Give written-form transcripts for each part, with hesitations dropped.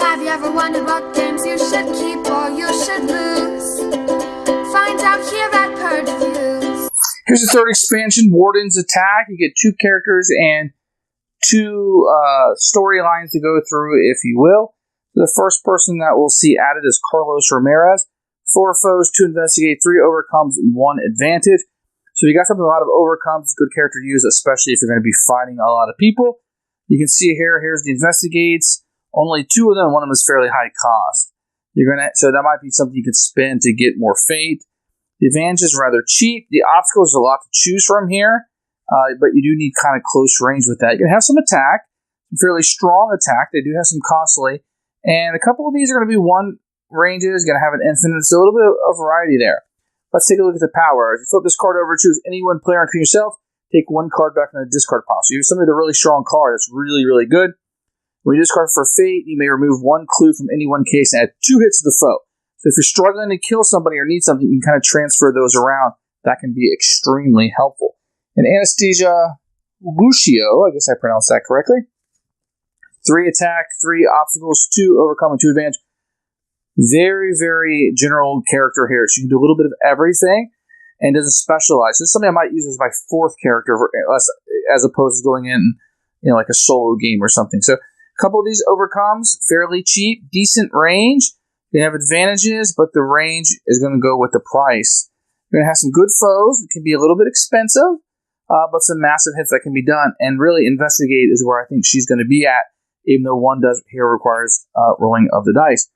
Have you ever wondered what games you should keep or you should lose? Find out here at Purge Reviews. Here's the third expansion, Wardens Attack. You get 2 characters and 2 storylines to go through, if you will. The first person that we'll see added is Carlos Ramirez. 4 foes, 2 investigate, 3 overcomes, and 1 advantage. So you got something a lot of overcomes, good character to use, especially if you're going to be fighting a lot of people. You can see here's the investigates. Only 2 of them, one of them is fairly high cost. So that might be something you could spend to get more fate. The advantage is rather cheap. The obstacles are a lot to choose from here, but you do need kind of close range with that. You can have some attack, fairly strong attack. They do have some costly, and a couple of these are going to be 1 ranges, going to have an infinite. It's a little bit of variety there. Let's take a look at the power. If you flip this card over, choose any one player, including yourself, take 1 card back from the discard pile. So you have somebody with a really strong card that's really, really good. When you discard for fate, you may remove 1 clue from any one case and add 2 hits to the foe. So if you're struggling to kill somebody or need something, you can kind of transfer those around. That can be extremely helpful. And Anesthesia Lucio, I guess I pronounced that correctly. 3 attack, 3 obstacles, 2 overcome, and 2 advantage. Very, very general character here. So you can do a little bit of everything and doesn't specialize. This is something I might use as my 4th character as opposed to going in, like a solo game or something. So a couple of these overcomes, fairly cheap, decent range. They have advantages, but the range is going to go with the price. You're going to have some good foes. It can be a little bit expensive, but some massive hits that can be done. And really, investigate is where I think she's going to be at, even though 1 does here requires rolling of the dice.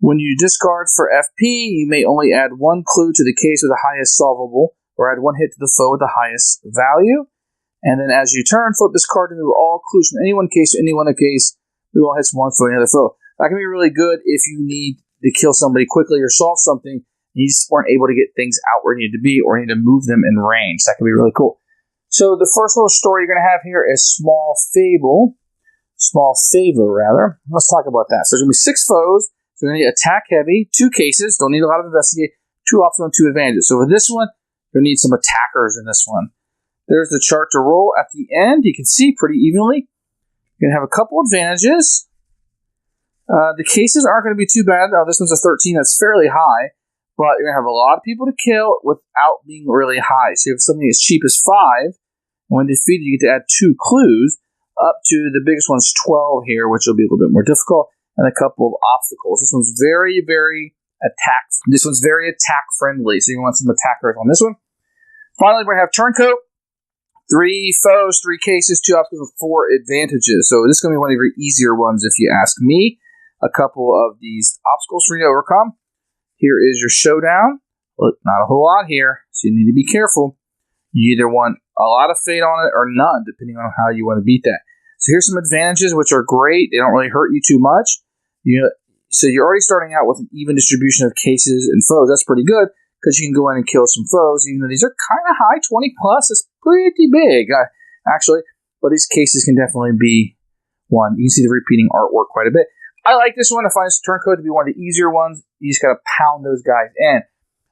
When you discard for FP, you may only add 1 clue to the case with the highest solvable, or add 1 hit to the foe with the highest value. And then as you turn, flip this card to move all clues from any one case to any one case. Move all hits from 1 foe to another foe. That can be really good if you need to kill somebody quickly or solve something, and you just weren't able to get things out where you need to be, or need to move them in range. That can be really cool. So the first little story you're going to have here is Small Favor, rather. Let's talk about that. So there's going to be 6 foes. So you're going to need attack heavy, 2 cases. Don't need a lot of investigate. 2 obstacles and 2 advantages. So for this one, you'll need some attackers in this one. There's the chart to roll at the end. You can see pretty evenly. You're going to have a couple advantages. The cases aren't going to be too bad. This one's a 13. That's fairly high. But you're going to have a lot of people to kill without being really high. So you have something as cheap as 5. When defeated, you get to add 2 clues. Up to the biggest one's 12 here, which will be a little bit more difficult. And a couple of obstacles. This one's very, very attack friendly. So you want some attackers on this one. Finally, we're going to have Turncoat. 3 foes, 3 cases, 2 obstacles, and 4 advantages. So this is going to be one of your easier ones if you ask me. A couple of these obstacles for you to overcome. Here is your showdown. Look, not a whole lot here, so you need to be careful. You either want a lot of fate on it or none, depending on how you want to beat that. So here's some advantages, which are great. They don't really hurt you too much. So you're already starting out with an even distribution of cases and foes. That's pretty good, because you can go in and kill some foes, even though these are kind of high, 20 plus. It's pretty big, actually. But these cases can definitely be one. You can see the repeating artwork quite a bit. I like this one. I find this Turncoat to be one of the easier ones. You just got to pound those guys in.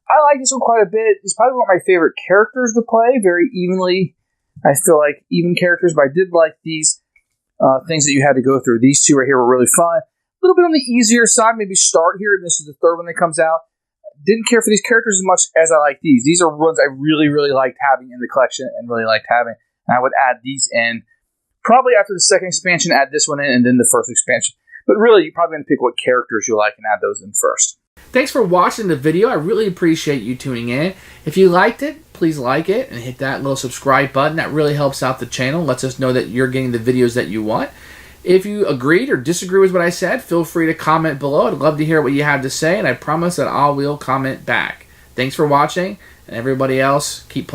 I like this one quite a bit. It's probably one of my favorite characters to play, very evenly. I feel like even characters, but I did like these things that you had to go through. These 2 right here were really fun. A little bit on the easier side. Maybe start here. This is the 3rd one that comes out. Didn't care for these characters as much as I like these. These are ones I really, really liked having in the collection and really liked having. And I would add these in. Probably after the 2nd expansion, add this one in, and then the 1st expansion. But really, you're probably going to pick what characters you like and add those in first. Thanks for watching the video. I really appreciate you tuning in. If you liked it, please like it and hit that little subscribe button. That really helps out the channel. Lets us know that you're getting the videos that you want. If you agreed or disagree with what I said, feel free to comment below. I'd love to hear what you have to say, and I promise that I will comment back. Thanks for watching, and everybody else, keep playing.